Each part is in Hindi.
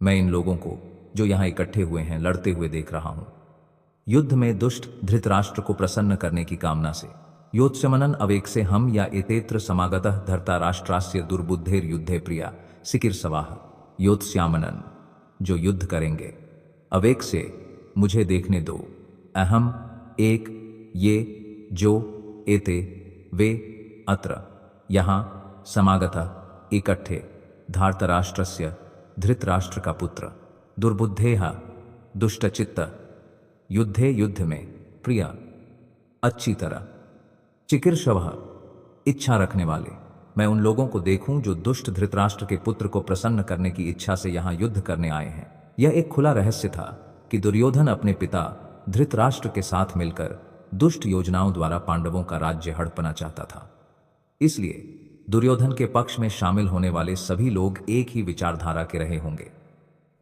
मैं इन लोगों को जो यहाँ इकट्ठे हुए हैं लड़ते हुए देख रहा हूं, युद्ध में दुष्ट धृतराष्ट्र को प्रसन्न करने की कामना से। योत्स्यमनन अवेक्से हम या एतेत्र समागतः धर्ताराष्ट्रास्य दुर्बुद्धेर युद्धे प्रिया सिकिर सवाह। योत्स्यामनन, जो युद्ध करेंगे, अवेक से, मुझे देखने दो, अहम, एक, ये, जो, एते, वे, अत्र, यहाँ, समागतः, इकट्ठे, धार्तराष्ट्रस्य, धृतराष्ट्र का पुत्र, दुर्बुद्धेह, दुष्टचित्त, युद्धे, युद्ध में, प्रिया, अच्छी तरह, चिकीर्षवः, इच्छा रखने वाले, मैं उन लोगों को देखूं जो दुष्ट धृतराष्ट्र के पुत्र को प्रसन्न करने की इच्छा से यहां युद्ध करने आए हैं। यह एक खुला रहस्य था कि दुर्योधन अपने पिता धृतराष्ट्र के साथ मिलकर दुष्ट योजनाओं द्वारा पांडवों का राज्य हड़पना चाहता था। इसलिए दुर्योधन के पक्ष में शामिल होने वाले सभी लोग एक ही विचारधारा के रहे होंगे।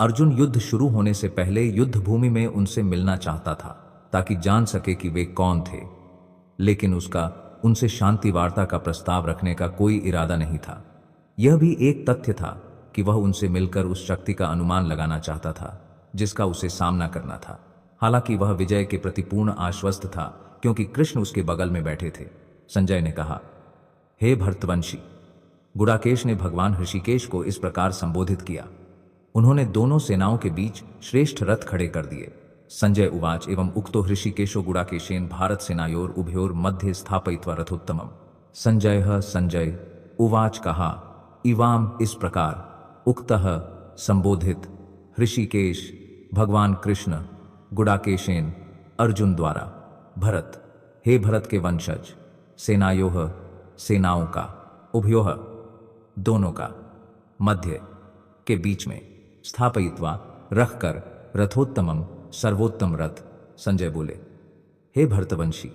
अर्जुन युद्ध शुरू होने से पहले युद्ध भूमि में उनसे मिलना चाहता था ताकि जान सके कि वे कौन थे, लेकिन उसका उनसे शांति वार्ता का प्रस्ताव रखने का कोई इरादा नहीं था। यह भी एक तथ्य था कि वह उनसे मिलकर उस शक्ति का अनुमान लगाना चाहता था जिसका उसे सामना करना था। हालांकि वह विजय के प्रति पूर्ण आश्वस्त था क्योंकि कृष्ण उसके बगल में बैठे थे। संजय ने कहा, हे भरतवंशी। गुडाकेश ने भगवान ऋषिकेश को इस प्रकार संबोधित किया। उन्होंने दोनों सेनाओं के बीच श्रेष्ठ रथ खड़े कर दिए। संजय उवाच, एवं उक्तो हृषिकेशो गुडाकेशेन भारत सेनायोर उभयोर मध्य स्थापयित्वा रथोत्तमम्। संजय उवाच, कहा, इवाम, इस प्रकार, उक्तः, संबोधित, हृषिकेश, भगवान कृष्ण, गुडाकेशेन, अर्जुन द्वारा, भरत, हे भरत के वंशज, सेनायोः, सेनाओं का, उभयोः, दोनों का, मध्य, के बीच में, स्थापयित्वा, रखकर, रथोत्तमम, सर्वोत्तम रथ। संजय बोले, हे भरतवंशी।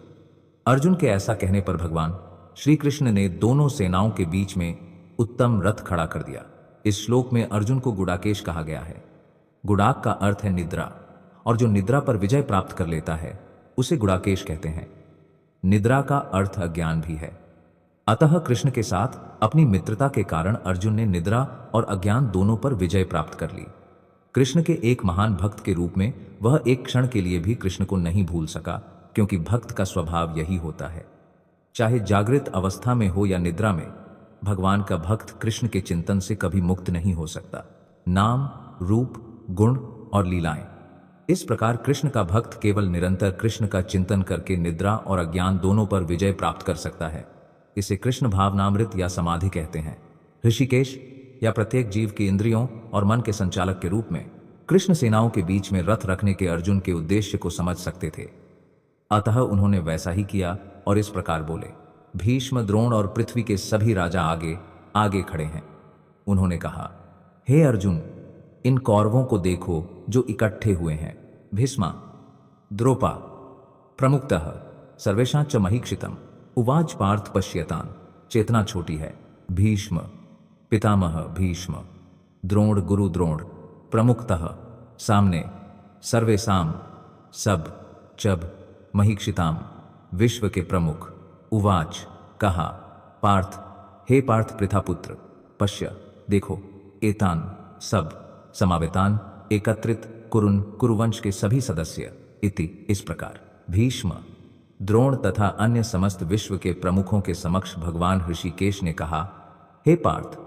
अर्जुन के ऐसा कहने पर भगवान श्री कृष्ण ने दोनों सेनाओं के बीच में उत्तम रथ खड़ा कर दिया। इस श्लोक में अर्जुन को गुडाकेश कहा गया है। गुडाक का अर्थ है निद्रा, और जो निद्रा पर विजय प्राप्त कर लेता है उसे गुडाकेश कहते हैं। निद्रा का अर्थ अज्ञान भी है। अतः कृष्ण के साथ अपनी मित्रता के कारण अर्जुन ने निद्रा और अज्ञान दोनों पर विजय प्राप्त कर ली। कृष्ण के एक महान भक्त के रूप में वह एक क्षण के लिए भी कृष्ण को नहीं भूल सका, क्योंकि भक्त का स्वभाव यही होता है। चाहे जागृत अवस्था में हो या निद्रा में, भगवान का भक्त कृष्ण के चिंतन से कभी मुक्त नहीं हो सकता। नाम, रूप, गुण और लीलाएं, इस प्रकार कृष्ण का भक्त केवल निरंतर कृष्ण का चिंतन करके निद्रा और अज्ञान दोनों पर विजय प्राप्त कर सकता है। इसे कृष्ण भावनामृत या समाधि कहते हैं। ऋषिकेश या प्रत्येक जीव की इंद्रियों और मन के संचालक के रूप में कृष्ण सेनाओं के बीच में रथ रखने के अर्जुन के उद्देश्य को समझ सकते थे। अतः उन्होंने वैसा ही किया और इस प्रकार बोले। भीष्म, द्रोण और पृथ्वी के सभी राजा आगे आगे खड़े हैं। उन्होंने कहा, हे अर्जुन, इन कौरवों को देखो जो इकट्ठे हुए हैं। भीष्मा, द्रोपा, प्रमुखतः सर्वेषां च महीक्षितम्। उवाच पार्थ पश्यतान्, चेतना छोटी है। भीष्म, पितामह भीष्म, द्रोण, गुरु द्रोण, प्रमुखतः, सामने, सर्वेसाम, सब, चब, महीक्षिताम, विश्व के प्रमुख। उवाच, कहा, पार्थ, हे पार्थ पृथापुत्र, पश्य, देखो, एतान, सब, समावेतान, एकत्रित, कुरुन, कुरुवंश के सभी सदस्य, इति, इस प्रकार। भीष्म, द्रोण तथा अन्य समस्त विश्व के प्रमुखों के समक्ष भगवान ऋषिकेश ने कहा, हे पार्थ,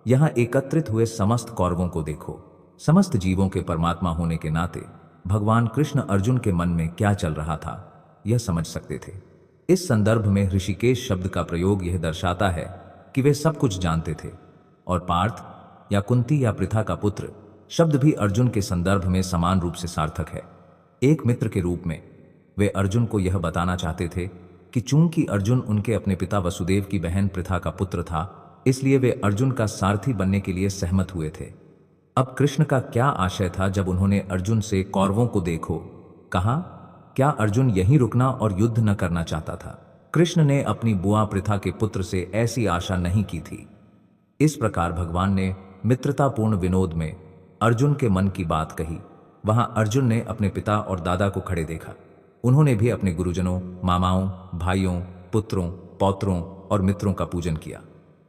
यहां एकत्रित हुए समस्त कौरवों को देखो। समस्त जीवों के परमात्मा होने के नाते भगवान कृष्ण अर्जुन के मन में क्या चल रहा था यह समझ सकते थे। इस संदर्भ में ऋषिकेश शब्द का प्रयोग यह दर्शाता है कि वे सब कुछ जानते थे, और पार्थ या कुंती या पृथा का पुत्र शब्द भी अर्जुन के संदर्भ में समान रूप से सार्थक है। एक मित्र के रूप में वे अर्जुन को यह बताना चाहते थे कि चूंकि अर्जुन उनके अपने पिता वसुदेव की बहन पृथा का पुत्र था, इसलिए वे अर्जुन का सारथी बनने के लिए सहमत हुए थे। अब कृष्ण का क्या आशय था जब उन्होंने अर्जुन से कौरवों को देखो कहा? क्या अर्जुन यहीं रुकना और युद्ध न करना चाहता था? कृष्ण ने अपनी बुआ पृथा के पुत्र से ऐसी आशा नहीं की थी। इस प्रकार भगवान ने मित्रतापूर्ण विनोद में अर्जुन के मन की बात कही। वहां अर्जुन ने अपने पिता और दादा को खड़े देखा। उन्होंने भी अपने गुरुजनों, मामाओं, भाइयों, पुत्रों, पौत्रों और मित्रों का पूजन किया।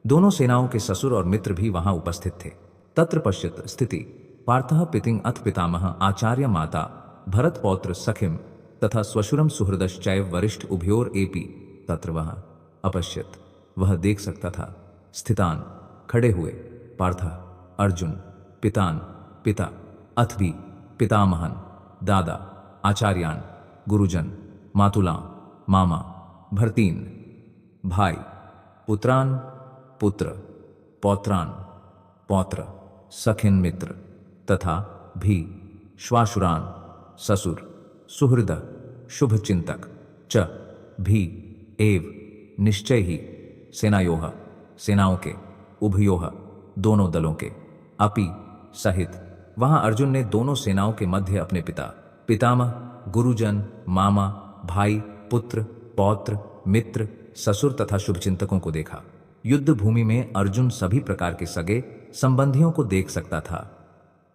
दोनों सेनाओं के ससुर और मित्र भी वहां उपस्थित थे। तत्र पश्यत स्थिति पार्थः पितिं अथ पितामह आचार्य माता भरत पौत्र सखिम तथा स्वशुरम सुहृदश्चैव वरिष्ठ उभयोर एपि तत्र वह अपश्यत, वह देख सकता था, स्थितान खड़े हुए, पार्थ अर्जुन, पितान पिता, अथ भी पितामहन दादा, आचार्यान गुरुजन, मातुलां मामा, भर्तीन भाई, पुत्रान पुत्र, पौत्रान पौत्र, सखिन मित्र, तथा भी श्वाशुरान ससुर, सुहृद शुभचिंतक, च भी एव निश्चय ही, सेनायोः सेनाओं के, उभयोः दोनों दलों के, अपि सहित। वहां अर्जुन ने दोनों सेनाओं के मध्य अपने पिता, पितामह, गुरुजन, मामा, भाई, पुत्र, पौत्र, मित्र, ससुर तथा शुभचिंतकों को देखा। युद्ध भूमि में अर्जुन सभी प्रकार के सगे संबंधियों को देख सकता था।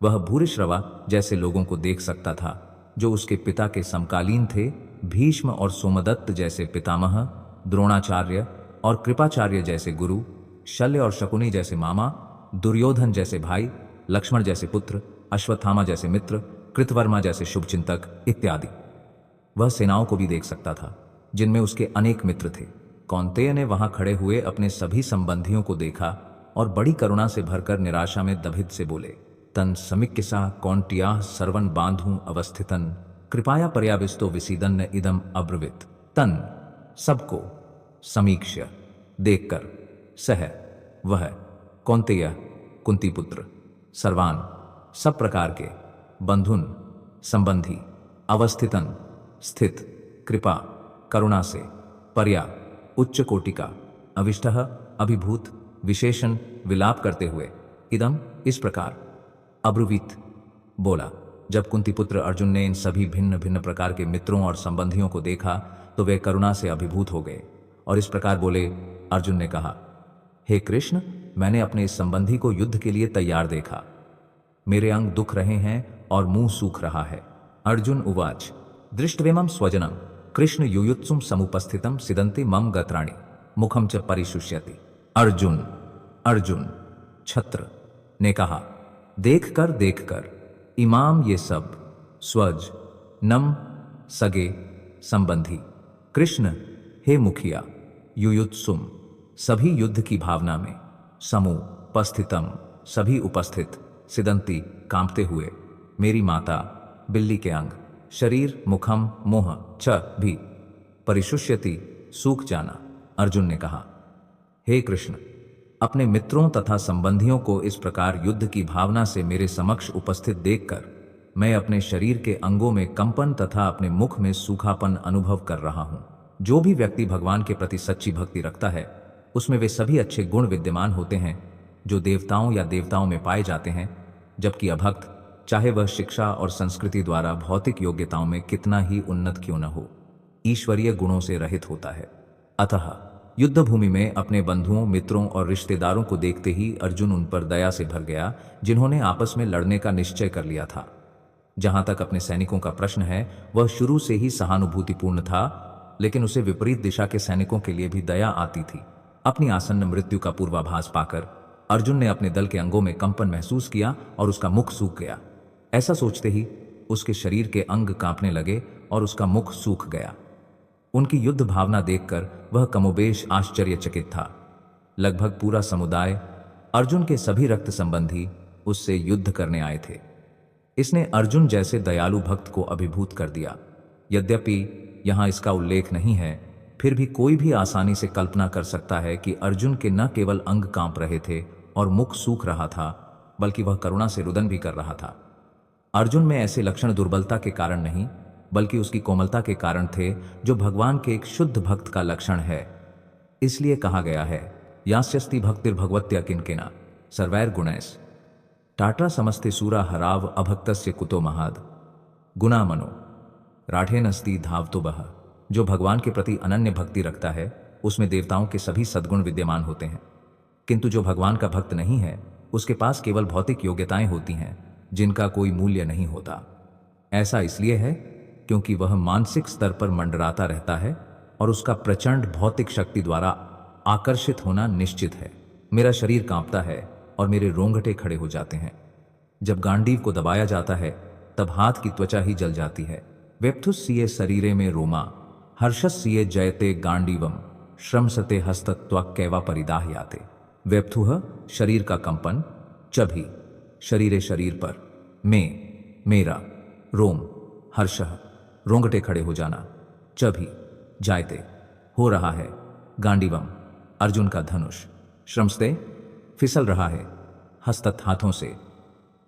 वह भूरिश्रवा जैसे लोगों को देख सकता था जो उसके पिता के समकालीन थे, भीष्म और सोमदत्त जैसे पितामह, द्रोणाचार्य और कृपाचार्य जैसे गुरु, शल्य और शकुनी जैसे मामा, दुर्योधन जैसे भाई, लक्ष्मण जैसे पुत्र, अश्वत्थामा जैसे मित्र, कृतवर्मा जैसे शुभचिंतक इत्यादि। वह सेनाओं को भी देख सकता था जिनमें उसके अनेक मित्र थे। कौन्तेय ने वहां खड़े हुए अपने सभी संबंधियों को देखा और बड़ी करुणा से भरकर निराशा में दभित से बोले, तन समिक्यसा कौन्टियाः सर्वन बांधूं अवस्थितन कृपया पर्याविस्तो विसीदन्न इदम अब्रवीत। तन सबको, समीक्ष्य देखकर, सह वह, कौन्तेय कुंती पुत्र, सर्वान सब प्रकार के, बंधुन संबंधी, अवस्थितन स्थित, कृपा करुणा से, पर्या उच्च कोटि का, अविष्टः अभिभूत, विशेषण विलाप करते हुए, इदम इस प्रकार, अब्रुवीत बोला। जब कुंती पुत्र अर्जुन ने इन सभी भिन्न भिन्न प्रकार के मित्रों और संबंधियों को देखा तो वे करुणा से अभिभूत हो गए और इस प्रकार बोले। अर्जुन ने कहा, हे कृष्ण, मैंने अपने इस संबंधी को युद्ध के लिए तैयार देखा। मेरे अंग दुख रहे हैं और मुंह सूख रहा है। अर्जुन उवाच दृष्ट्वेमं स्वजनम कृष्ण युयुत्सुम समुपस्थितम सिदन्ति मम गत्राणि मुखम च परिशुष्यति। अर्जुन छत्र ने कहा, देखकर इमाम ये सब स्वज नम सगे संबंधी, कृष्ण हे मुखिया, युयुत्सुम सभी युद्ध की भावना में, समुपस्थितम सभी उपस्थित, सिदंती कांपते हुए, मेरी माता बिल्ली के अंग, शरीर मुखम मोह च भी परिशुष्यति सूख जाना। अर्जुन ने कहा, हे कृष्ण, अपने मित्रों तथा संबंधियों को इस प्रकार युद्ध की भावना से मेरे समक्ष उपस्थित देखकर मैं अपने शरीर के अंगों में कंपन तथा अपने मुख में सूखापन अनुभव कर रहा हूं। जो भी व्यक्ति भगवान के प्रति सच्ची भक्ति रखता है उसमें वे सभी अच्छे गुण विद्यमान होते हैं जो देवताओं या देवताओं में पाए जाते हैं, जबकि अभक्त, चाहे वह शिक्षा और संस्कृति द्वारा भौतिक योग्यताओं में कितना ही उन्नत क्यों न हो, ईश्वरीय गुणों से रहित होता है। अतः युद्ध भूमि में अपने बंधुओं, मित्रों और रिश्तेदारों को देखते ही अर्जुन उन पर दया से भर गया जिन्होंने आपस में लड़ने का निश्चय कर लिया था। जहां तक अपने सैनिकों का प्रश्न है, वह शुरू से ही सहानुभूतिपूर्ण था, लेकिन उसे विपरीत दिशा के सैनिकों के लिए भी दया आती थी। अपनी आसन्न मृत्यु का पूर्वाभास पाकर अर्जुन ने अपने दल के अंगों में कंपन महसूस किया और उसका मुख सूख गया। ऐसा सोचते ही उसके शरीर के अंग कांपने लगे और उसका मुख सूख गया। उनकी युद्ध भावना देखकर वह कमोबेश आश्चर्यचकित था। लगभग पूरा समुदाय, अर्जुन के सभी रक्त संबंधी उससे युद्ध करने आए थे। इसने अर्जुन जैसे दयालु भक्त को अभिभूत कर दिया। यद्यपि यहाँ इसका उल्लेख नहीं है, फिर भी कोई भी आसानी से कल्पना कर सकता है कि अर्जुन के न केवल अंग कांप रहे थे और मुख सूख रहा था, बल्कि वह करुणा से रुदन भी कर रहा था। अर्जुन में ऐसे लक्षण दुर्बलता के कारण नहीं, बल्कि उसकी कोमलता के कारण थे, जो भगवान के एक शुद्ध भक्त का लक्षण है। इसलिए कहा गया है, यास्यस्ति भक्तिर्भगवत्या किंकिना सर्वैर गुणैस् टाटा समस्ते सूरा हराव अभक्तस्य कुतो महाद गुना मनो राठेनस्ति धावतो बह। जो भगवान के प्रति अनन्य भक्ति रखता है उसमें देवताओं के सभी सद्गुण विद्यमान होते हैं, किंतु जो भगवान का भक्त नहीं है उसके पास केवल भौतिक योग्यताएं होती हैं जिनका कोई मूल्य नहीं होता। ऐसा इसलिए है क्योंकि वह मानसिक स्तर पर मंडराता रहता है और उसका प्रचंड भौतिक शक्ति द्वारा आकर्षित होना निश्चित है। मेरा शरीर कांपता है और मेरे रोंगटे खड़े हो जाते हैं। जब गांडीव को दबाया जाता है तब हाथ की त्वचा ही जल जाती है। वेप्थुस्सीये शरीरे में रोमा, हर्षस्सीये जयते गांडीवम, श्रमसते हस्तत्वक्कैवा परिदाह्याते। वेप्थुः शरीर का कंपन, चभी शरीरे शरीर पर, में मेरा, रोम हर्षः रोंगटे खड़े हो जाना, चभी जायते हो रहा है, गांडीवम अर्जुन का धनुष, श्रमस्ते फिसल रहा है, हस्तत हाथों से,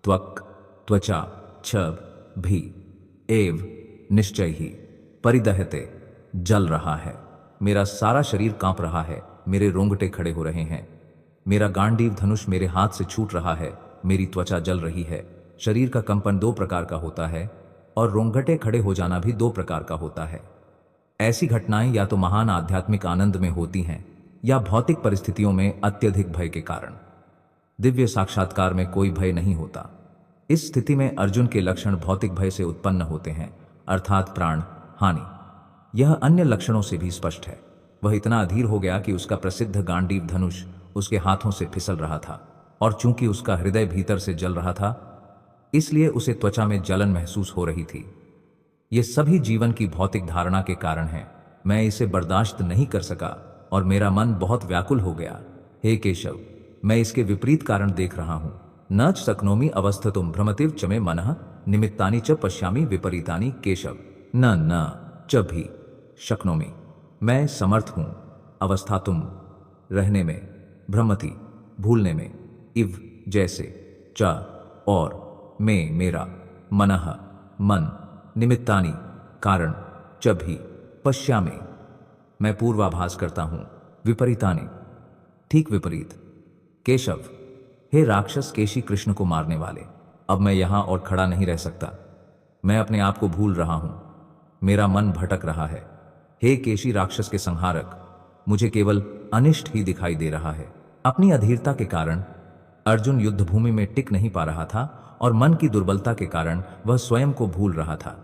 त्वक त्वचा, छब भी, एव निश्चय ही, परिदहते जल रहा है, मेरा सारा शरीर कांप रहा है, मेरे रोंगटे खड़े हो रहे हैं, मेरा गांडीव धनुष मेरे हाथ से छूट रहा है, मेरी त्वचा जल रही है। शरीर का कंपन 2 प्रकार का होता है और रोंगटे खड़े हो जाना भी 2 प्रकार का होता है। ऐसी घटनाएं या तो महान आध्यात्मिक आनंद में होती हैं या भौतिक परिस्थितियों में अत्यधिक भय के कारण। दिव्य साक्षात्कार में कोई भय नहीं होता। इस स्थिति में अर्जुन के लक्षण भौतिक भय से उत्पन्न होते हैं, अर्थात प्राण हानि। यह अन्य लक्षणों से भी स्पष्ट है। वह इतना अधीर हो गया कि उसका प्रसिद्ध गांडीव धनुष उसके हाथों से फिसल रहा था, और चूंकि उसका हृदय भीतर से जल रहा था इसलिए उसे त्वचा में जलन महसूस हो रही थी। ये सभी जीवन की भौतिक धारणा के कारण है। मैं इसे बर्दाश्त नहीं कर सका और मेरा मन बहुत व्याकुल हो गया। हे केशव, मैं इसके विपरीत कारण देख रहा हूं। न च शक्नोमि अवस्थितुं भ्रमतिव च मे मनः, निमित्तानि च पश्यामि विपरीतानि केशव। न च भी शक्नोमि, मैं समर्थ हूं, अवस्थातुम रहने में, भ्रमति भूलने में, इव जैसे, च और, में मेरा, मनः मन, निमित्तानि कारण, च भी पश्यामि मैं पूर्वाभास करता हूं, विपरीतानि ठीक विपरीत। केशव, हे राक्षस केशी कृष्ण को मारने वाले, अब मैं यहां और खड़ा नहीं रह सकता। मैं अपने आप को भूल रहा हूं, मेरा मन भटक रहा है। हे केशी राक्षस के संहारक, मुझे केवल अनिष्ट ही दिखाई दे रहा है। अपनी अधीरता के कारण अर्जुन युद्धभूमि में टिक नहीं पा रहा था और मन की दुर्बलता के कारण वह स्वयं को भूल रहा था।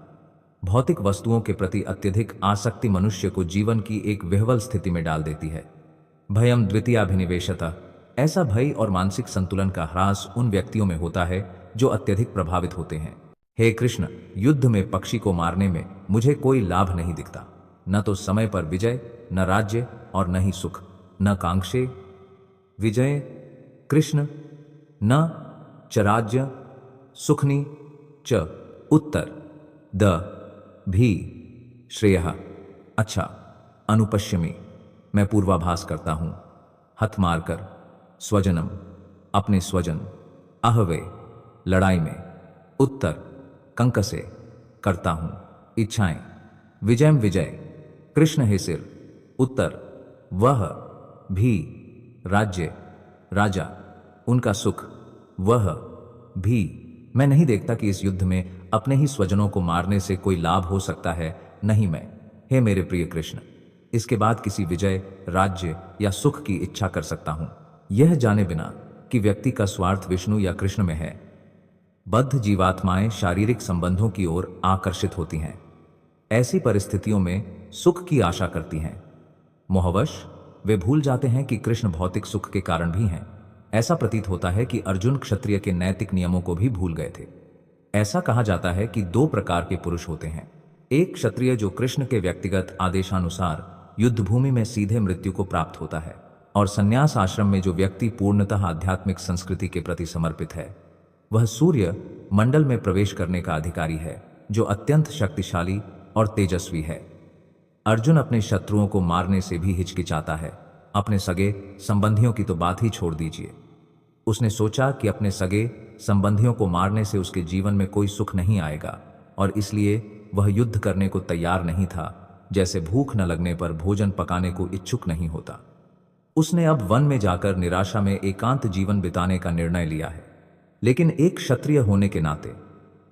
भौतिक वस्तुओं के प्रति अत्यधिक आसक्ति मनुष्य को जीवन की एक विह्वल स्थिति में डाल देती है। भयम द्वितीयाभिनिवेशतः, ऐसा भय और मानसिक संतुलन का ह्रास उन व्यक्तियों में होता है जो अत्यधिक प्रभावित होते हैं। हे कृष्ण, युद्ध में पक्षी को मारने में मुझे कोई लाभ नहीं दिखता। न तो समय पर विजय, न राज्य और न ही सुख, न कांक्षे विजय कृष्ण, न च राज्य सुखनी च उत्तर द भी श्रेयः। अच्छा, अनुपश्यमी, मैं पूर्वाभास करता हूं, हथ मारकर, स्वजनम अपने स्वजन, अहवे लड़ाई में, उत्तर कंकसे करता हूं इच्छाएं, विजयम विजय कृष्ण हे सिर, उत्तर वह भी राज्य राजा उनका सुख, वह भी मैं नहीं देखता कि इस युद्ध में अपने ही स्वजनों को मारने से कोई लाभ हो सकता है, नहीं मैं। हे मेरे प्रिय कृष्ण, इसके बाद किसी विजय, राज्य या सुख की इच्छा कर सकता हूं, यह जाने बिना कि व्यक्ति का स्वार्थ विष्णु या कृष्ण में है। बद्ध जीवात्माएं शारीरिक संबंधों की ओर आकर्षित होती हैं। ऐसी परिस्थितियों में सुख की आशा करती हैं। मोहवश वे भूल जाते हैं कि कृष्ण भौतिक सुख के कारण भी हैं। ऐसा प्रतीत होता है कि अर्जुन क्षत्रिय के नैतिक नियमों को भी भूल गए थे। ऐसा कहा जाता है कि 2 प्रकार के पुरुष होते हैं। एक क्षत्रिय जो कृष्ण के व्यक्तिगत आदेशानुसार युद्धभूमि में सीधे मृत्यु को प्राप्त होता है, और संन्यास आश्रम में जो व्यक्ति पूर्णतः आध्यात्मिक संस्कृति के प्रति समर्पित है, वह सूर्य मंडल में प्रवेश करने का अधिकारी है, जो अत्यंत शक्तिशाली और तेजस्वी है। अर्जुन अपने शत्रुओं को मारने से भी हिचकिचाता है। अपने सगे संबंधियों की तो बात ही छोड़ दीजिए। उसने सोचा कि अपने सगे संबंधियों को मारने से उसके जीवन में कोई सुख नहीं आएगा, और इसलिए वह युद्ध करने को तैयार नहीं था, जैसे भूख न लगने पर भोजन पकाने को इच्छुक नहीं होता। उसने अब वन में जाकर निराशा में एकांत जीवन बिताने का निर्णय लिया है। लेकिन एक क्षत्रिय होने के नाते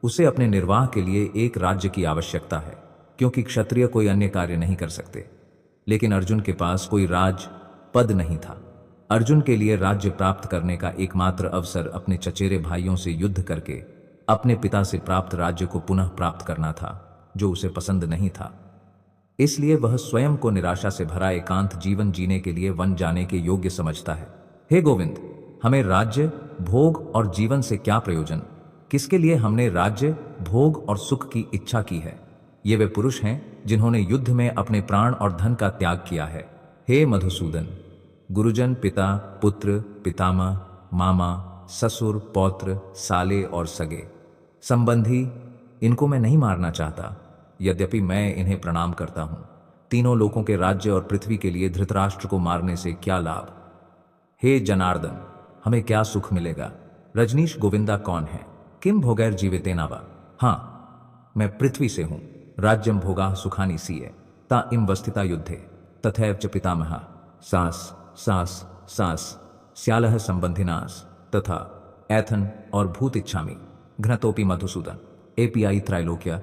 उसे अपने निर्वाह के लिए एक राज्य की आवश्यकता है, क्योंकि क्षत्रिय कोई अन्य कार्य नहीं कर सकते। लेकिन अर्जुन के पास कोई राज पद नहीं था। अर्जुन के लिए राज्य प्राप्त करने का एकमात्र अवसर अपने चचेरे भाइयों से युद्ध करके अपने पिता से प्राप्त राज्य को पुनः प्राप्त करना था, जो उसे पसंद नहीं था। इसलिए वह स्वयं को निराशा से भरा एकांत जीवन जीने के लिए वन जाने के योग्य समझता है। हे गोविंद, हमें राज्य, भोग और जीवन से क्या प्रयोजन, किसके लिए हमने राज्य, भोग और सुख की इच्छा की है? ये वे पुरुष हैं जिन्होंने युद्ध में अपने प्राण और धन का त्याग किया है। हे मधुसूदन, गुरुजन, पिता, पुत्र, पितामह, मामा, ससुर, पौत्र, साले और सगे संबंधी, इनको मैं नहीं मारना चाहता, यद्यपि मैं इन्हें प्रणाम करता हूं। तीनों लोकों के राज्य और पृथ्वी के लिए धृतराष्ट्र को मारने से क्या लाभ? हे जनार्दन, हमें क्या सुख मिलेगा? रजनीश, गोविंदा कौन है? किम भोगैर जीवितेन वा? हाँ, मैं पृथ्वी से हूं। राज्यम भोगा सुखानि सीये ता इम वस्थिता युद्धे तथैव च पितामह सास सास सास स्यालह संबंधिनास तथा ऐथन और भूत इच्छामि घ्नतोपि मधुसूदन एपीआई त्रैलोक्य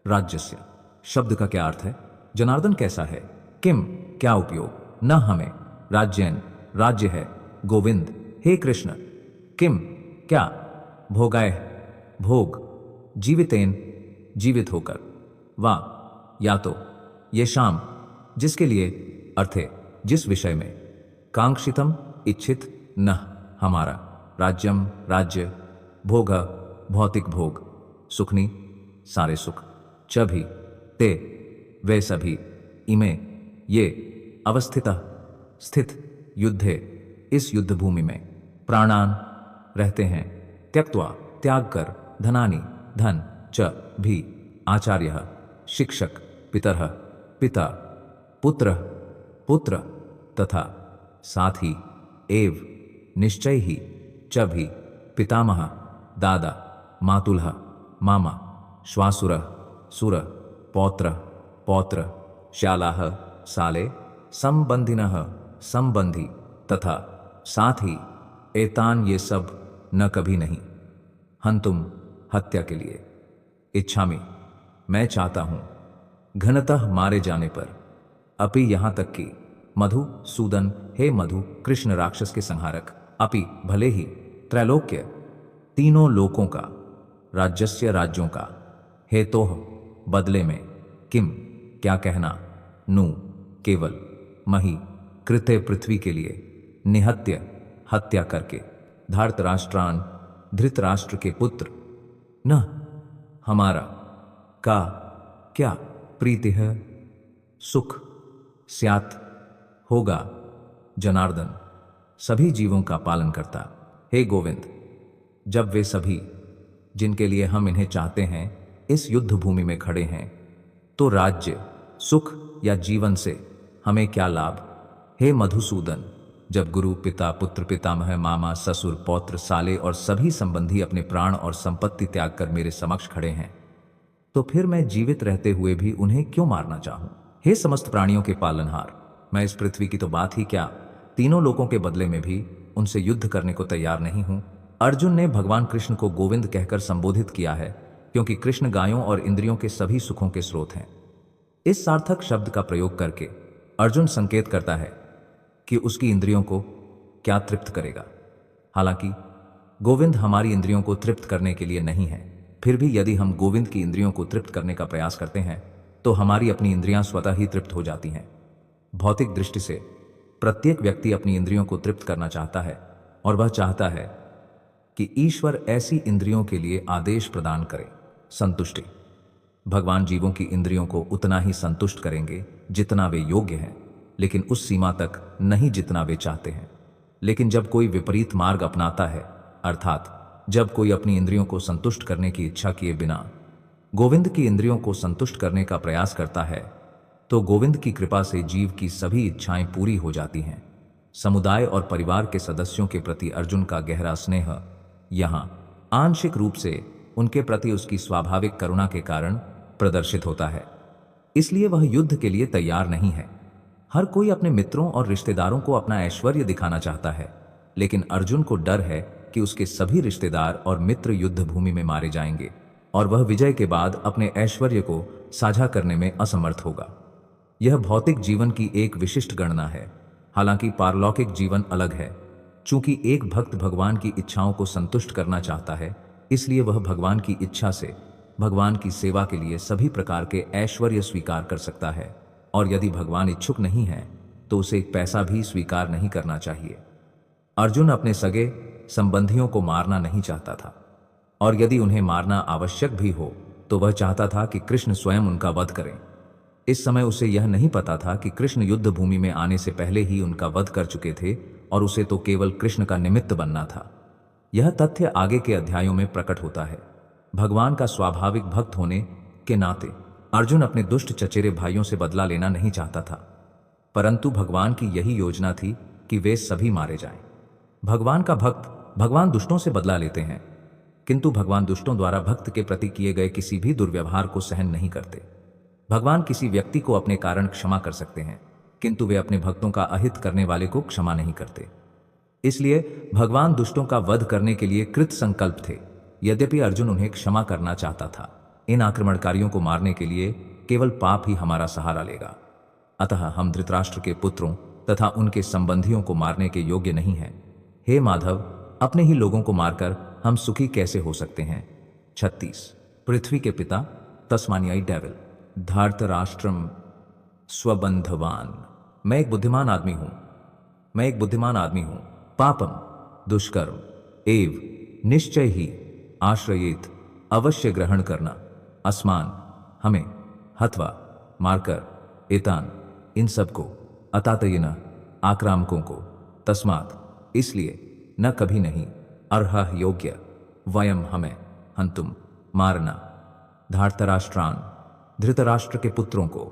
राज्यस्य शब्द का क्या अर्थ है? जनार्दन कैसा है? किम क्या उपयोग? न हमें राज्यन राज्य है। गोविंद, हे कृष्ण, किम क्या? भोगाय भोग, जीवितेन जीवित होकर, वा या तो ये शाम जिसके लिए अर्थे जिस विषय में, कांक्षितम इच्छित न हमारा, राज्यम राज्य, भोग भौतिक भोग, सुखनी सारे सुख, च भी ते वे सभी, इमे ये, अवस्थितः स्थित, युद्धे इस युद्ध भूमि में, प्राणान रहते हैं, त्यक्त्वा त्याग कर, धनानि धन, च भी, आचार्य शिक्षक, पितरः पिता, पुत्र पुत्र तथा साथ ही, एव निश्चय ही, च भी, पितामह दादा, मातुलः मामा, श्वासुरः सुर, पौत्र पौत्र, श्यालाः साले, संबंधिनः संबंधी तथा साथ ही, एतान ये सब न कभी नहीं, हंतुम हत्या के लिए, इच्छामि मैं चाहता हूं, घनतः मारे जाने पर, अपि यहां तक कि, मधु सूदन, हे मधु कृष्ण राक्षस के संहारक, अपि भले ही, त्रैलोक्य तीनों लोकों का, राज्यस्य राज्यों का, हेतोः बदले में, किम क्या कहना, नु केवल, मही कृत्य पृथ्वी के लिए, निहत्य हत्या करके, धार्तराष्ट्रान धृतराष्ट्र के पुत्र, न हमारा, का क्या, प्रीति है सुख, स्यात होगा, जनार्दन सभी जीवों का पालन करता। हे गोविंद, जब वे सभी जिनके लिए हम इन्हें चाहते हैं इस युद्ध भूमि में खड़े हैं, तो राज्य, सुख या जीवन से हमें क्या लाभ? हे मधुसूदन, जब गुरु, पिता, पुत्र, पितामह, मामा, ससुर, पौत्र, साले और सभी संबंधी अपने प्राण और संपत्ति त्याग कर मेरे समक्ष खड़े हैं, तो फिर मैं जीवित रहते हुए भी उन्हें क्यों मारना चाहूं? हे समस्त प्राणियों के पालनहार, मैं इस पृथ्वी की तो बात ही क्या, तीनों लोगों के बदले में भी उनसे युद्ध करने को तैयार नहीं हूं। अर्जुन ने भगवान कृष्ण को गोविंद कहकर संबोधित किया है, क्योंकि कृष्ण गायों और इंद्रियों के सभी सुखों के स्रोत हैं। इस सार्थक शब्द का प्रयोग करके अर्जुन संकेत करता है कि उसकी इंद्रियों को क्या तृप्त करेगा। हालांकि गोविंद हमारी इंद्रियों को तृप्त करने के लिए नहीं है, फिर भी यदि हम गोविंद की इंद्रियों को तृप्त करने का प्रयास करते हैं तो हमारी अपनी इंद्रियां स्वतः ही तृप्त हो जाती हैं। भौतिक दृष्टि से प्रत्येक व्यक्ति अपनी इंद्रियों को तृप्त करना चाहता है और वह चाहता है कि ईश्वर ऐसी इंद्रियों के लिए आदेश प्रदान करे। संतुष्टि, भगवान जीवों की इंद्रियों को उतना ही संतुष्ट करेंगे जितना वे योग्य हैं, लेकिन उस सीमा तक नहीं जितना वे चाहते हैं। लेकिन जब कोई विपरीत मार्ग अपनाता है, अर्थात जब कोई अपनी इंद्रियों को संतुष्ट करने की इच्छा किए बिना गोविंद की इंद्रियों को संतुष्ट करने का प्रयास करता है, तो गोविंद की कृपा से जीव की सभी इच्छाएं पूरी हो जाती हैं। समुदाय और परिवार के सदस्यों के प्रति अर्जुन का गहरा स्नेह यहाँ आंशिक रूप से उनके प्रति उसकी स्वाभाविक करुणा के कारण प्रदर्शित होता है, इसलिए वह युद्ध के लिए तैयार नहीं है। हर कोई अपने मित्रों और रिश्तेदारों को अपना ऐश्वर्य दिखाना चाहता है, लेकिन अर्जुन को डर है कि उसके सभी रिश्तेदार और मित्र युद्ध भूमि में मारे जाएंगे और वह विजय के बाद अपने ऐश्वर्य को साझा करने में असमर्थ होगा। यह भौतिक जीवन की एक विशिष्ट गणना है, हालांकि पारलौकिक जीवन अलग है। चूंकि एक भक्त भगवान की इच्छाओं को संतुष्ट करना चाहता है, इसलिए वह भगवान की इच्छा से भगवान की सेवा के लिए सभी प्रकार के ऐश्वर्य स्वीकार कर सकता है, और यदि भगवान इच्छुक नहीं है तो उसे एक पैसा भी स्वीकार नहीं करना चाहिए। अर्जुन अपने सगे संबंधियों को मारना नहीं चाहता था, और यदि उन्हें मारना आवश्यक भी हो तो वह चाहता था कि कृष्ण स्वयं उनका वध करें। इस समय उसे यह नहीं पता था कि कृष्ण युद्ध भूमि में आने से पहले ही उनका वध कर चुके थे और उसे तो केवल कृष्ण का निमित्त बनना था। यह तथ्य आगे के अध्यायों में प्रकट होता है। भगवान का स्वाभाविक भक्त होने के नाते अर्जुन अपने दुष्ट चचेरे भाइयों से बदला लेना नहीं चाहता था, परंतु भगवान की यही योजना थी कि वे सभी मारे जाएं। भगवान का भक्त, भगवान दुष्टों से बदला लेते हैं, किंतु भगवान दुष्टों द्वारा भक्त के प्रति किए गए किसी भी दुर्व्यवहार को सहन नहीं करते। भगवान किसी व्यक्ति को अपने कारण क्षमा कर सकते हैं, किंतु वे अपने भक्तों का अहित करने वाले को क्षमा नहीं करते। इसलिए भगवान दुष्टों का वध करने के लिए कृत संकल्प थे, यद्यपि अर्जुन उन्हें क्षमा करना चाहता था। इन आक्रमणकारियों को मारने के लिए केवल पाप ही हमारा सहारा लेगा। अतः हम धृतराष्ट्र के पुत्रों तथा उनके संबंधियों को मारने के योग्य नहीं हैं। हे माधव, अपने ही लोगों को मारकर हम सुखी कैसे हो सकते हैं। 36 पृथ्वी के पिता तस्मानियाई डेविल धार्तराष्ट्रम स्वबंधवान। मैं एक बुद्धिमान आदमी हूं। पापम दुष्कर्म एव निश्चय ही आश्रयेत अवश्य ग्रहण करना अस्मान हमें हत्वा मारकर एतान इन सबको अतातयिन आक्रामकों को तस्मात् इसलिए न कभी नहीं अर्ह योग्य वयम हमें हंतुम मारना धार्तराष्ट्रान धृतराष्ट्र के पुत्रों को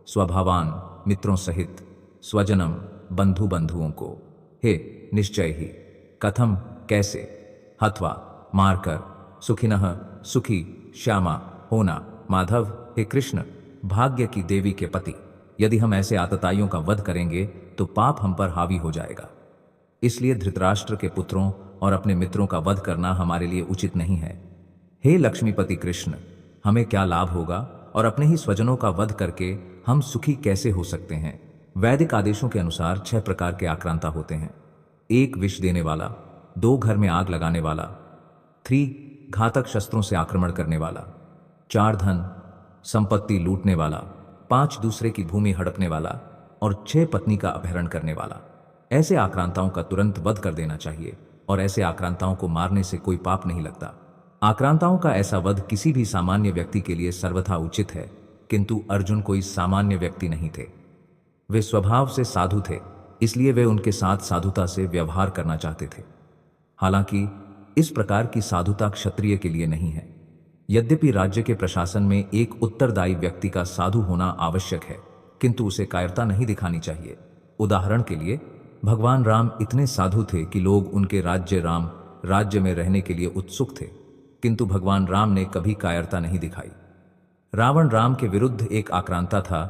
स्वभावान मित्रों सहित स्वजनम बंधुओं को हे निश्चय ही कथम कैसे हत्वा मारकर सुखिनः सुखी श्यामा होना। माधव, हे कृष्ण, भाग्य की देवी के पति, यदि हम ऐसे आतताइयों का वध करेंगे तो पाप हम पर हावी हो जाएगा। इसलिए धृतराष्ट्र के पुत्रों और अपने मित्रों का वध करना हमारे लिए उचित नहीं है। हे लक्ष्मीपति कृष्ण, हमें क्या लाभ होगा और अपने ही स्वजनों का वध करके हम सुखी कैसे हो सकते हैं। वैदिक आदेशों के अनुसार 6 प्रकार के आक्रांता होते हैं। 1 विष देने वाला, 2 घर में आग लगाने वाला, 3 घातक शस्त्रों से आक्रमण करने वाला, 4 धन संपत्ति लूटने वाला, 5 दूसरे की भूमि हड़पने वाला और 6 पत्नी का अपहरण करने वाला। ऐसे आक्रांताओं का तुरंत वध कर देना चाहिए और ऐसे आक्रांताओं को मारने से कोई पाप नहीं लगता। आक्रांताओं का ऐसा वध किसी भी सामान्य व्यक्ति के लिए सर्वथा उचित है, किंतु अर्जुन कोई सामान्य व्यक्ति नहीं थे। वे स्वभाव से साधु थे, इसलिए वे उनके साथ साधुता से व्यवहार करना चाहते थे। हालांकि इस प्रकार की साधुता क्षत्रिय के लिए नहीं है। यद्यपि राज्य के प्रशासन में एक उत्तरदायी व्यक्ति का साधु होना आवश्यक है, किंतु उसे कायरता नहीं दिखानी चाहिए। उदाहरण के लिए भगवान राम इतने साधु थे कि लोग उनके राम राज्य में रहने के लिए उत्सुक थे, किंतु भगवान राम ने कभी कायरता नहीं दिखाई। रावण राम के विरुद्ध एक आक्रांता था,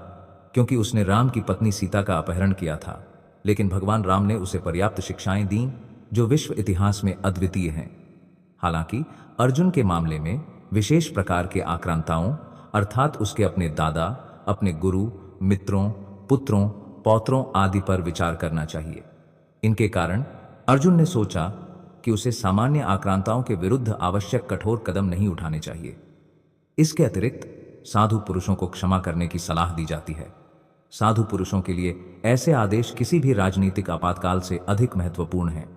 क्योंकि उसने राम की पत्नी सीता का अपहरण किया था, लेकिन भगवान राम ने उसे पर्याप्त शिक्षाएं दीं जो विश्व इतिहास में अद्वितीय हैं। हालांकि अर्जुन के मामले में विशेष प्रकार के आक्रांताओं अर्थात उसके अपने दादा, अपने गुरु, मित्रों, पुत्रों, पौत्रों आदि पर विचार करना चाहिए। इनके कारण अर्जुन ने सोचा कि उसे सामान्य आक्रांताओं के विरुद्ध आवश्यक कठोर कदम नहीं उठाने चाहिए। इसके अतिरिक्त साधु पुरुषों को क्षमा करने की सलाह दी जाती है। साधु पुरुषों के लिए ऐसे आदेश किसी भी राजनीतिक आपातकाल से अधिक महत्वपूर्ण हैं।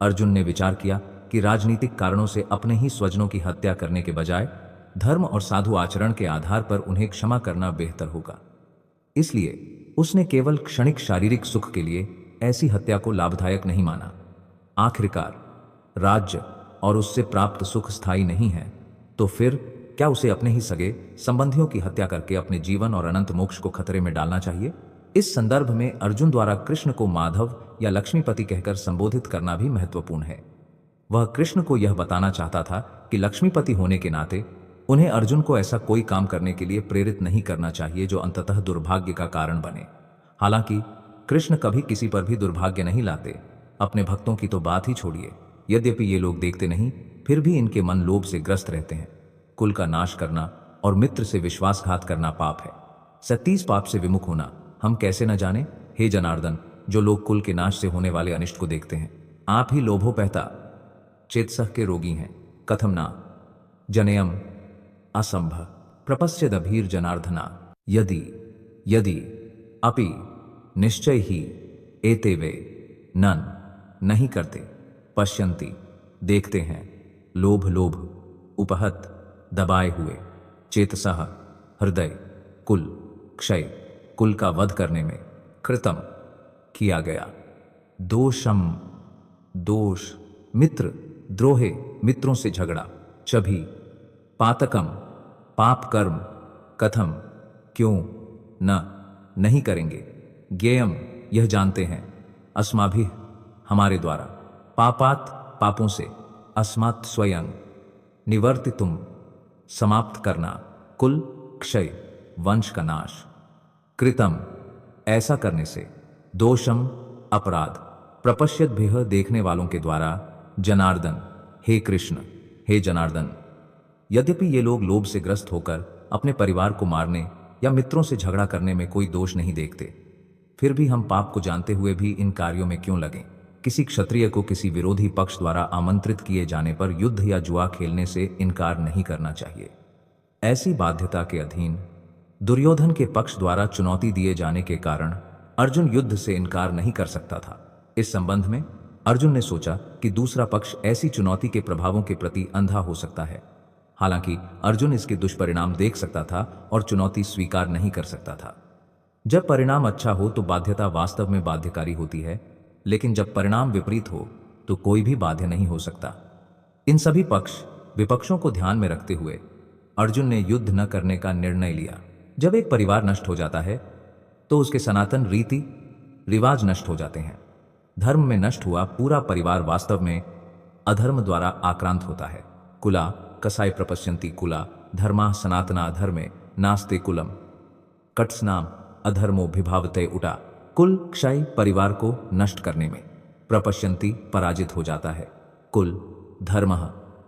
अर्जुन ने विचार किया कि राजनीतिक कारणों से अपने ही स्वजनों की हत्या करने के बजाय धर्म और साधु आचरण के आधार पर उन्हें क्षमा करना बेहतर होगा। इसलिए उसने केवल क्षणिक शारीरिक सुख के लिए ऐसी हत्या को लाभदायक नहीं माना। आखिरकार राज्य और उससे प्राप्त सुख स्थायी नहीं है, तो फिर क्या उसे अपने ही सगे संबंधियों की हत्या करके अपने जीवन और अनंत मोक्ष को खतरे में डालना चाहिए। इस संदर्भ में अर्जुन द्वारा कृष्ण को माधव या लक्ष्मीपति कहकर संबोधित करना भी महत्वपूर्ण है। वह कृष्ण को यह बताना चाहता था कि लक्ष्मीपति होने के नाते उन्हें अर्जुन को ऐसा कोई काम करने के लिए प्रेरित नहीं करना चाहिए जो अंततः दुर्भाग्य का कारण बने। हालांकि कृष्ण कभी किसी पर भी दुर्भाग्य नहीं लाते, अपने भक्तों की तो बात ही छोड़िए। यद्यपि ये लोग देखते नहीं, फिर भी इनके मन लोभ से ग्रस्त रहते हैं। कुल का नाश करना और मित्र से विश्वासघात करना पाप है। 37 पाप से विमुख होना हम कैसे न जाने। हे जनार्दन, जो लोग कुल के नाश से होने वाले अनिष्ट को देखते हैं, आप ही लोभोपहता चेतसः के रोगी हैं। कथम ना जनयम असंभव प्रपश्यदभीर जनार्दना यदि अपि निश्चय ही एते वे नन नहीं करते, पश्यन्ति देखते हैं, लोभ उपहत, दबाए हुए, चेतसः, हृदय, कुल, क्षय, कुल का वध करने में, कृतम, किया गया, दोषम, दोष, मित्र, द्रोहे, मित्रों से झगड़ा, चभी, पातकम, पाप कर्म, कथम, क्यों, न, नहीं करेंगे, ज्ञेयम, यह जानते हैं, अस्माभिः, हमारे द्वारा, पापात, पापों से, अस्मात् स्वयं, निवर्तितुम, समाप्त करना, कुल, क्षय, वंश का नाश, कृतम, ऐसा करने से, दोषम, अपराध, प्रपश्यद्भिः, देखने वालों के द्वारा, जनार्दन, हे कृष्ण, हे जनार्दन। यद्यपि ये लोग लोभ से ग्रस्त होकर अपने परिवार को मारने या मित्रों से झगड़ा करने में कोई दोष नहीं देखते, फिर भी हम पाप को जानते हुए भी इन कार्यों में क्यों लगें। किसी क्षत्रिय को किसी विरोधी पक्ष द्वारा आमंत्रित किए जाने पर युद्ध या जुआ खेलने से इनकार नहीं करना चाहिए। ऐसी बाध्यता के अधीन दुर्योधन के पक्ष द्वारा चुनौती दिए जाने के कारण अर्जुन युद्ध से इनकार नहीं कर सकता था। इस संबंध में अर्जुन ने सोचा कि दूसरा पक्ष ऐसी चुनौती के प्रभावों के प्रति अंधा हो सकता है। हालांकि अर्जुन इसके दुष्परिणाम देख सकता था और चुनौती स्वीकार नहीं कर सकता था। जब परिणाम अच्छा हो तो बाध्यता वास्तव में बाध्यकारी होती है, लेकिन जब परिणाम विपरीत हो तो कोई भी बाध्य नहीं हो सकता। इन सभी पक्ष विपक्षों को ध्यान में रखते हुए अर्जुन ने युद्ध न करने का निर्णय लिया। जब एक परिवार नष्ट हो जाता है तो उसके सनातन रीति रिवाज नष्ट हो जाते हैं। धर्म में नष्ट हुआ पूरा परिवार वास्तव में अधर्म द्वारा आक्रांत होता है। कुला कसाय प्रपश्यन्ति कुला धर्मा सनातना धर्मे नास्ते कुलम, कट्सनाम अधर्मो विभावते उटा। कुल क्षय परिवार को नष्ट करने में, प्रपश्यन्ति पराजित हो जाता है, कुल धर्म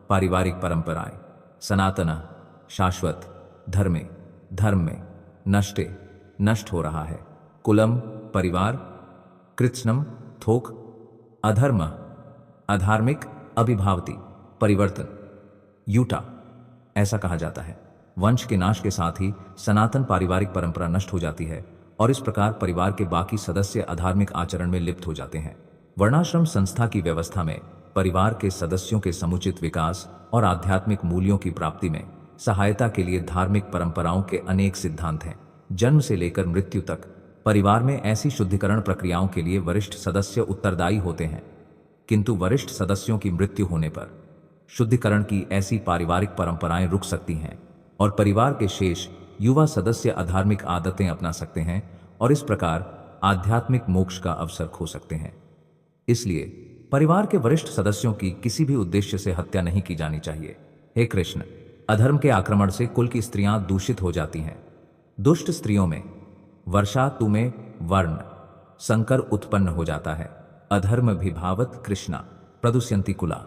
पारिवारिक परंपराएं, सनातन शाश्वत, धर्मे धर्म में, नष्टे नष्ट हो रहा है, कुलम परिवार, कृत्स्नम थोक, अधर्म अधार्मिक, अभिभावती परिवर्तन, यूटा ऐसा कहा जाता है। वंश के नाश के साथ ही सनातन पारिवारिक परंपरा नष्ट हो जाती है और इस प्रकार परिवार के बाकी सदस्य अधार्मिक आचरण में लिप्त हो जाते हैं। वर्णाश्रम संस्था की व्यवस्था में परिवार के सदस्यों के समुचित विकास और आध्यात्मिक मूल्यों की प्राप्ति में सहायता के लिए धार्मिक परंपराओं के अनेक सिद्धांत हैं। जन्म से लेकर मृत्यु तक परिवार में ऐसी शुद्धिकरण प्रक्रियाओं के लिए वरिष्ठ सदस्य उत्तरदायी होते हैं, किंतु वरिष्ठ सदस्यों की मृत्यु होने पर शुद्धिकरण की ऐसी पारिवारिक परंपराएं रुक सकती हैं और परिवार के शेष युवा सदस्य अधार्मिक आदतें अपना सकते हैं और इस प्रकार आध्यात्मिक मोक्ष का अवसर खो सकते हैं। इसलिए परिवार के वरिष्ठ सदस्यों की किसी भी उद्देश्य से हत्या नहीं की जानी चाहिए। हे कृष्ण, अधर्म के आक्रमण से कुल की स्त्रियां दूषित हो जाती हैं। दुष्ट स्त्रियों में वर्षा तु में वर्ण संकर उत्पन्न हो जाता है। अधर्म विभावत कृष्णा प्रदुष्यंती कुला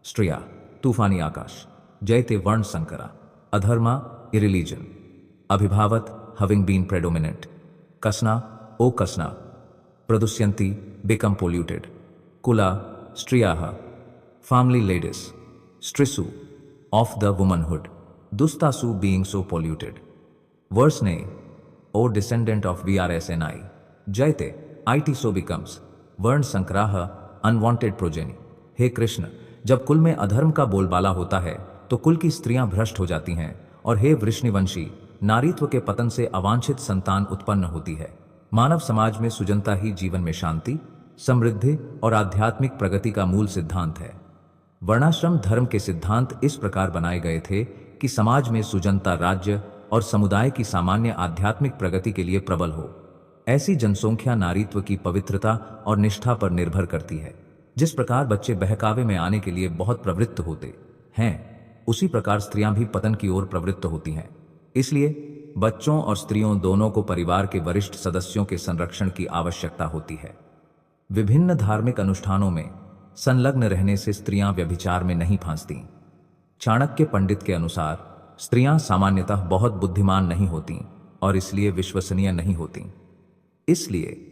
स्त्रिया तूफानी आकाश जयते वर्ण संकरा। अधर्मा इरिलीजन अभिभावत having been predominant, kasna o kasna pradushyanti become polluted, kula striyaha family ladies, strisu of the womanhood, dustasu being so polluted. Verse ne, O descendant of VRSNI, jayate it so becomes वर्ण संक्राह unwanted progeny। हे कृष्ण, जब कुल में अधर्म का बोलबाला होता है तो कुल की स्त्रियां भ्रष्ट हो जाती हैं और हे वृष्णिवंशी, नारीत्व के पतन से अवांछित संतान उत्पन्न होती है। मानव समाज में सुजनता ही जीवन में शांति, समृद्धि और आध्यात्मिक प्रगति का मूल सिद्धांत है। वर्णाश्रम धर्म के सिद्धांत इस प्रकार बनाए गए थे कि समाज में सुजनता राज्य और समुदाय की सामान्य आध्यात्मिक प्रगति के लिए प्रबल हो। ऐसी जनसंख्या नारीत्व की पवित्रता और निष्ठा पर निर्भर करती है। जिस प्रकार बच्चे बहकावे में आने के लिए बहुत प्रवृत्त होते हैं, उसी प्रकार स्त्रियां भी पतन की ओर प्रवृत्त होती हैं। इसलिए बच्चों और स्त्रियों दोनों को परिवार के वरिष्ठ सदस्यों के संरक्षण की आवश्यकता होती है। विभिन्न धार्मिक अनुष्ठानों में संलग्न रहने से स्त्रियां व्यभिचार में नहीं फांसती। चाणक्य पंडित के अनुसार स्त्रियां सामान्यतः बहुत बुद्धिमान नहीं होती और इसलिए विश्वसनीय नहीं होती। इसलिए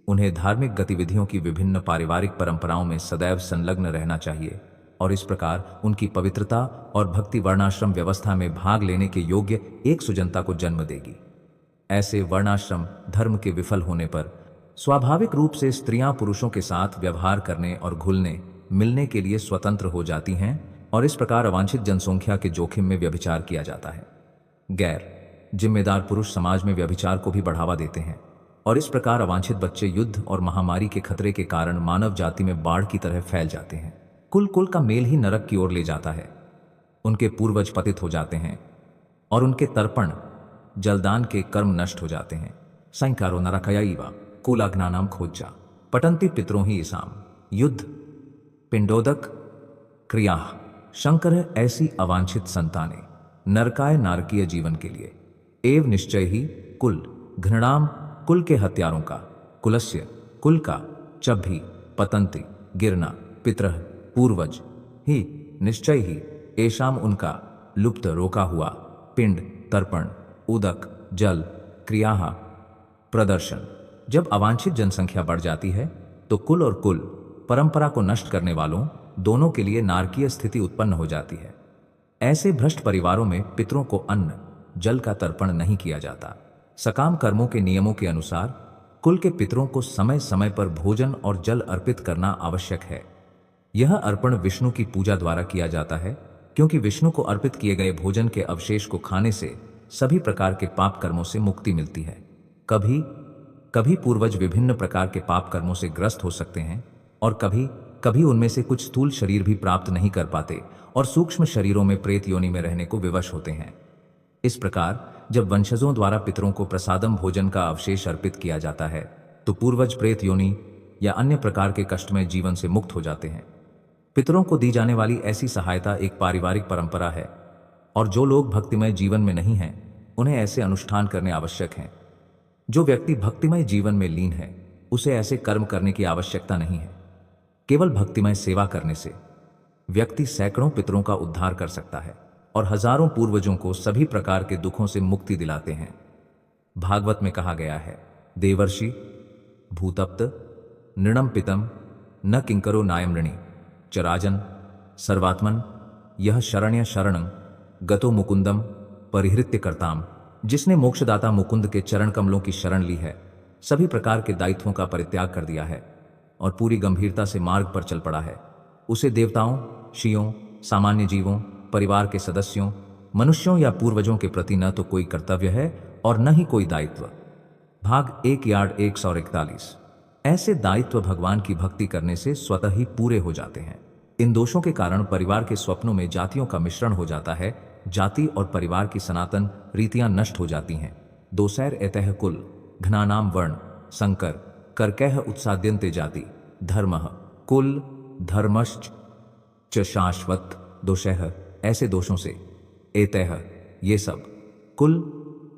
उन्हें धार्मिक गतिविधियों की विभिन्न पारिवारिक परंपराओं में सदैव संलग्न रहना चाहिए और इस प्रकार उनकी पवित्रता और भक्ति वर्णाश्रम व्यवस्था में भाग लेने के योग्य एक सुजनता को जन्म देगी। ऐसे वर्णाश्रम धर्म के विफल होने पर स्वाभाविक रूप से स्त्रियां पुरुषों के साथ व्यवहार करने और घुलने मिलने के लिए स्वतंत्र हो जाती हैं, और इस प्रकार अवांछित जनसंख्या के जोखिम में व्यभिचार किया जाता है। गैर जिम्मेदार पुरुष समाज में व्यभिचार को भी बढ़ावा देते हैं और इस प्रकार अवांछित बच्चे युद्ध और महामारी के खतरे के कारण मानव जाति में बाढ़ की तरह फैल जाते हैं। कुल का मेल ही नरक की ओर ले जाता है। उनके पूर्वज पतित हो जाते हैं और उनके तर्पण जलदान के कर्म नष्ट हो जाते हैं। संकारो नरकयैव कुलाग्नानाम खोज्जा पठन्ति पितरों ही ईसाम युद्ध पिंडोदक क्रिया शंकर ऐसी अवांछित संतानें नरकाय नारकीय जीवन के लिए एव निश्चय ही कुल घृणाम कुल के हत्यारों का कुलस्य कुल का चभी पतंति गिरना पितरः पूर्वज ही निश्चय ही एशाम उनका लुप्त रोका हुआ पिंड तर्पण उदक जल क्रिया प्रदर्शन। जब अवांछित जनसंख्या बढ़ जाती है तो कुल और कुल परंपरा को नष्ट करने वालों दोनों के लिए नारकीय स्थिति उत्पन्न हो जाती है। ऐसे भ्रष्ट परिवारों में पितरों को अन्न जल का तर्पण नहीं किया जाता। सकाम कर्मों के नियमों के अनुसार कुल के पितरों को समय समय पर भोजन और जल अर्पित करना आवश्यक है। यह अर्पण विष्णु की पूजा द्वारा किया जाता है, क्योंकि विष्णु को अर्पित किए गए भोजन के अवशेष को खाने से सभी प्रकार के पाप कर्मों से मुक्ति मिलती है। कभी कभी पूर्वज विभिन्न प्रकार के पाप कर्मों से ग्रस्त हो सकते हैं और कभी कभी उनमें से कुछ स्थूल शरीर भी प्राप्त नहीं कर पाते और सूक्ष्म शरीरों में प्रेत योनि में रहने को विवश होते हैं। इस प्रकार जब वंशजों द्वारा पितरों को प्रसादम भोजन का अवशेष अर्पित किया जाता है तो पूर्वज प्रेत योनि या अन्य प्रकार के कष्टमय जीवन से मुक्त हो जाते हैं। पितरों को दी जाने वाली ऐसी सहायता एक पारिवारिक परंपरा है और जो लोग भक्तिमय जीवन में नहीं हैं उन्हें ऐसे अनुष्ठान करने आवश्यक हैं। जो व्यक्ति भक्तिमय जीवन में लीन है उसे ऐसे कर्म करने की आवश्यकता नहीं है। केवल भक्तिमय सेवा करने से व्यक्ति सैकड़ों पितरों का उद्धार कर सकता है और हजारों पूर्वजों को सभी प्रकार के दुखों से मुक्ति दिलाते हैं। भागवत में कहा गया है, देवर्षि भूतप्त नृणम पितम न किंकरो नायम ऋणी चराजन सर्वात्मन यह शरण्य शरणं गतो मुकुंदम परिहृत्य करताम। जिसने मोक्षदाता मुकुंद के चरण कमलों की शरण ली है, सभी प्रकार के दायित्वों का परित्याग कर दिया है और पूरी गंभीरता से मार्ग पर चल पड़ा है, उसे देवताओं, ऋषियों, सामान्य जीवों, परिवार के सदस्यों, मनुष्यों या पूर्वजों के प्रति न तो कोई कर्तव्य है और न ही कोई दायित्व। भाग 1 यार्ड 141। ऐसे दायित्व भगवान की भक्ति करने से स्वतः ही पूरे हो जाते हैं। इन दोषों के कारण परिवार के स्वप्नों में जातियों का मिश्रण हो जाता है। जाति और परिवार की सनातन रीतियां नष्ट हो जाती हैं। दोसैर एतः कुल घ्नानाम वर्ण संकर करकैः उत्साद्यन्ते जाति धर्मः कुल धर्मश्च च शाश्वत दोषैः। ऐसे दोषों से एतः ये सब कुल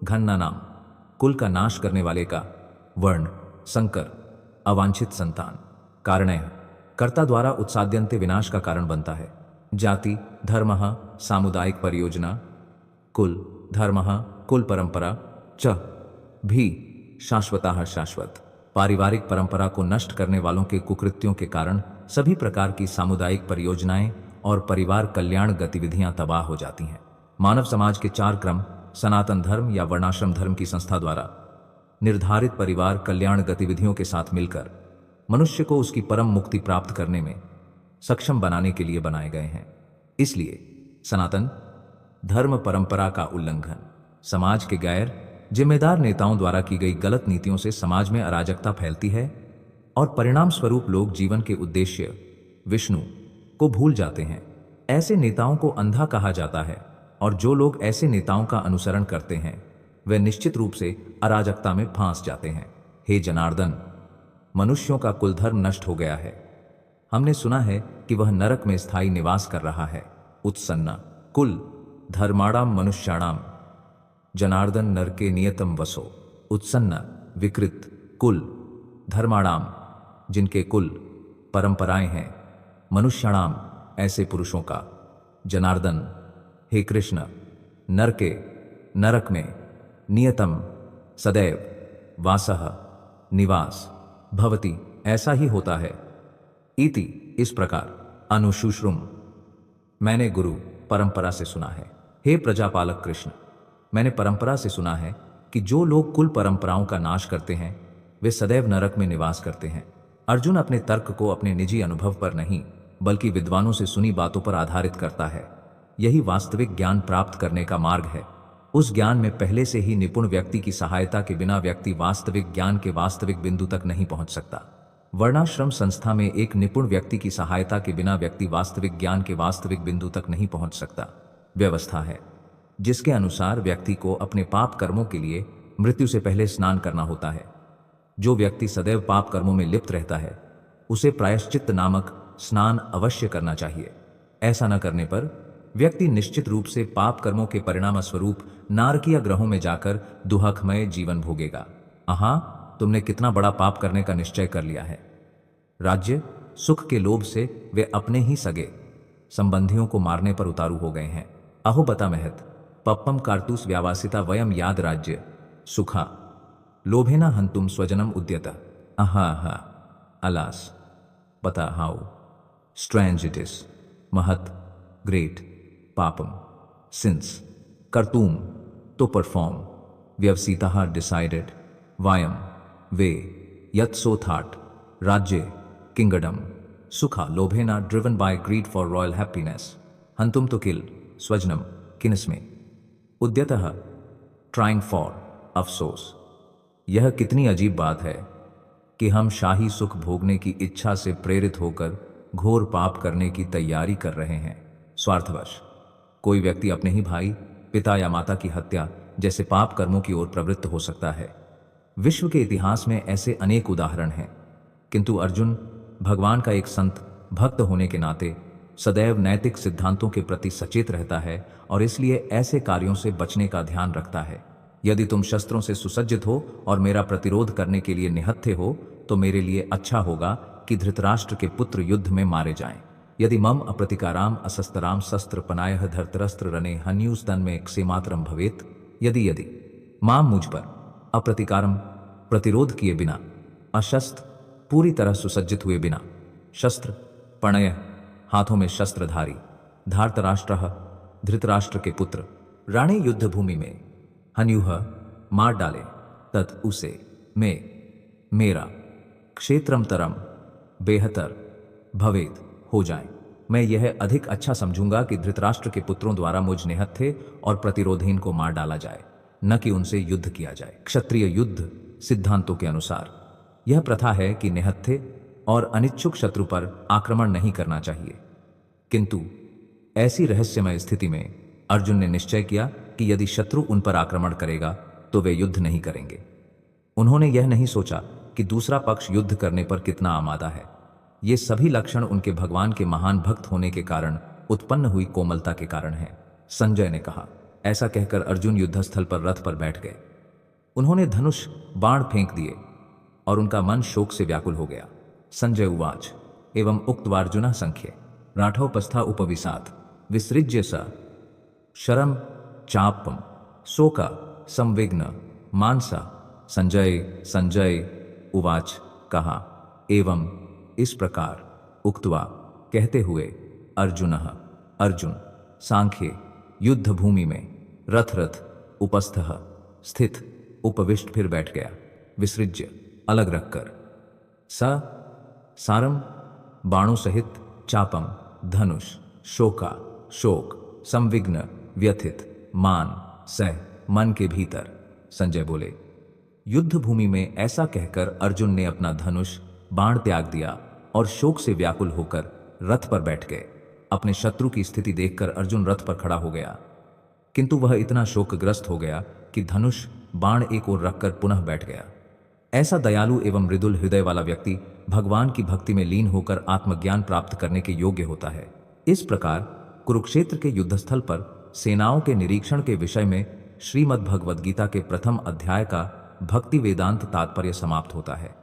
घन्ना नाम कुल का नाश करने वाले का वर्ण संकर अवांछित संतान कारणैः कर्ता द्वारा उत्साद्यन्ते विनाश का कारण बनता है। जाति धर्मः सामुदायिक परियोजना कुल धर्मः कुल परंपरा च भी शाश्वतः शाश्वत। पारिवारिक परंपरा को नष्ट करने वालों के कुकृत्यों के कारण सभी प्रकार की सामुदायिक परियोजनाएं और परिवार कल्याण गतिविधियां तबाह हो जाती हैं। मानव समाज के 4 क्रम सनातन धर्म या वर्णाश्रम धर्म की संस्था द्वारा निर्धारित परिवार कल्याण गतिविधियों के साथ मिलकर मनुष्य को उसकी परम मुक्ति प्राप्त करने में सक्षम बनाने के लिए बनाए गए हैं। इसलिए सनातन धर्म परंपरा का उल्लंघन, समाज के गैर जिम्मेदार नेताओं द्वारा की गई गलत नीतियों से समाज में अराजकता फैलती है और परिणाम स्वरूप लोग जीवन के उद्देश्य विष्णु को भूल जाते हैं। ऐसे नेताओं को अंधा कहा जाता है और जो लोग ऐसे नेताओं का अनुसरण करते हैं वे निश्चित रूप से अराजकता में फंस जाते हैं। हे जनार्दन, मनुष्यों का कुल धर्म नष्ट हो गया है। हमने सुना है कि वह नरक में स्थायी निवास कर रहा है। उत्सन्ना कुल धर्माणाम मनुष्याणाम जनार्दन नरके नियतम वसो। उत्सन्न विकृत कुल धर्माणाम जिनके कुल परंपराएं हैं, मनुष्याणाम ऐसे पुरुषों का, जनार्दन हे कृष्ण, नरके नरक में, नियतम सदैव, वासः निवास, भवति ऐसा ही होता है। इति इस प्रकार अनुशुश्रुम मैंने गुरु परंपरा से सुना है। हे प्रजापालक कृष्ण, मैंने परंपरा से सुना है कि जो लोग कुल परंपराओं का नाश करते हैं वे सदैव नरक में निवास करते हैं। अर्जुन अपने तर्क को अपने निजी अनुभव पर नहीं बल्कि विद्वानों से सुनी बातों पर आधारित करता है। यही वास्तविक ज्ञान प्राप्त करने का मार्ग है। उस ज्ञान में पहले से ही निपुण व्यक्ति की सहायता के बिना व्यक्ति वास्तविक ज्ञान के वास्तविक बिंदु तक नहीं पहुंच सकता। वर्णाश्रम संस्था में एक निपुण व्यक्ति की सहायता के बिना व्यक्ति वास्तविक ज्ञान के वास्तविक बिंदु तक नहीं पहुंच सकता। व्यवस्था है जिसके अनुसार व्यक्ति को अपने पाप कर्मों के लिए मृत्यु से पहले स्नान करना होता है। जो व्यक्ति सदैव पाप कर्मों में लिप्त रहता है उसे प्रायश्चित्त नामक स्नान अवश्य करना चाहिए। ऐसा न करने पर व्यक्ति निश्चित रूप से पाप कर्मों के परिणाम स्वरूप नारकीय ग्रहों में जाकर दुहकमय जीवन भोगेगा। आहा, तुमने कितना बड़ा पाप करने का निश्चय कर लिया है। राज्य सुख के लोभ से वे अपने ही सगे संबंधियों को मारने पर उतारू हो गए हैं। अहो बता महत पप्पम कारतूस व्यावासिता वयम याद राज्य सुखा लोभेना हंतुम स्वजनम उद्यत। आहा आहा, अलास बता हाउ स्ट्रेंज इट इज महत ग्रेट पापम सिंस कर्तुम तो परफॉर्म व्यवसिता डिसाइडेड वायम वे यत सो थाट राज्य किंगडम सुखा लोभेना driven by greed for royal happiness हंतुम तो किल स्वजनम किन्समें उद्यतः ट्राइंग फॉर अफसोस। यह कितनी अजीब बात है कि हम शाही सुख भोगने की इच्छा से प्रेरित होकर घोर पाप करने की तैयारी कर रहे हैं। स्वार्थवश कोई व्यक्ति अपने ही भाई, पिता या माता की हत्या जैसे पाप कर्मों की ओर प्रवृत्त हो सकता है। विश्व के इतिहास में ऐसे अनेक उदाहरण हैं, किंतु अर्जुन भगवान का एक संत भक्त होने के नाते सदैव नैतिक सिद्धांतों के प्रति सचेत रहता है और इसलिए ऐसे कार्यों से बचने का ध्यान रखता है। यदि तुम शस्त्रों से सुसज्जित हो और मेरा प्रतिरोध करने के लिए निहत्थे हो तो मेरे लिए अच्छा होगा कि धृतराष्ट्र के पुत्र युद्ध में मारे जाएं। यदि मम अप्रतिकाराम असस्तराम शस्त्र पनायः धर्तरस्त्र रणे हन्यूस्तन में क्षेमात्रम भवेत। यदि माम मुझ पर अप्रतिकारम प्रतिरोध किए बिना, अशस्त्र पूरी तरह सुसज्जित हुए बिना, शस्त्र पणय हाथों में शस्त्रधारी, धार्तराष्ट्र धृतराष्ट्र के पुत्र राणे युद्ध भूमि में हन्यूह मार डाले, तत् उसे में मेरा क्षेत्रम तरम बेहतर भवेद हो जाए। मैं यह अधिक अच्छा समझूंगा कि धृतराष्ट्र के पुत्रों द्वारा मुझ निहत्थे और प्रतिरोधहीन को मार डाला जाए, न कि उनसे युद्ध किया जाए। क्षत्रिय युद्ध सिद्धांतों के अनुसार यह प्रथा है कि निहत्थे और अनिच्छुक शत्रु पर आक्रमण नहीं करना चाहिए, किंतु ऐसी रहस्यमय स्थिति में अर्जुन ने निश्चय किया कि यदि शत्रु उन पर आक्रमण करेगा तो वे युद्ध नहीं करेंगे। उन्होंने यह नहीं सोचा कि दूसरा पक्ष युद्ध करने पर कितना आमादा है। ये सभी लक्षण उनके भगवान के महान भक्त होने के कारण उत्पन्न हुई कोमलता के कारण है। संजय ने कहा। ऐसा कहकर अर्जुन युद्धस्थल पर रथ पर बैठ गए। उन्होंने धनुष बाण फेंक दिए और उनका मन शोक से व्याकुल हो गया। संजय उवाच एवं उक्त्वार्जुनः संख्ये राठौपस्था उपविशात् विसृज्य स शरम चापम शोका संविघ्न मानसा। संजय उवाच कहा एवं इस प्रकार उक्त्वा कहते हुए अर्जुन सांख्ये युद्ध भूमि में रथ उपस्थः स्थित उपविष्ट फिर बैठ गया। विसृज्य अलग रखकर, सारम बाणों सहित, चापम धनुष, शोका शोक, संविघ्न व्यथित, मान सह मन के भीतर। संजय बोले। युद्ध भूमि में ऐसा कहकर अर्जुन ने अपना धनुष बाण त्याग दिया और शोक से व्याकुल होकर रथ पर बैठ गए। अपने शत्रु की स्थिति देखकर अर्जुन रथ पर खड़ा हो गया, किंतु वह इतना शोकग्रस्त हो गया कि धनुष बाण एक ओर रखकर पुनः बैठ गया। ऐसा दयालु एवं मृदुल हृदय वाला व्यक्ति भगवान की भक्ति में लीन होकर आत्मज्ञान प्राप्त करने के योग्य होता है। इस प्रकार कुरुक्षेत्र के युद्धस्थल पर सेनाओं के निरीक्षण के विषय में श्रीमद् भगवद गीता के प्रथम अध्याय का भक्ति वेदांत तात्पर्य समाप्त होता है।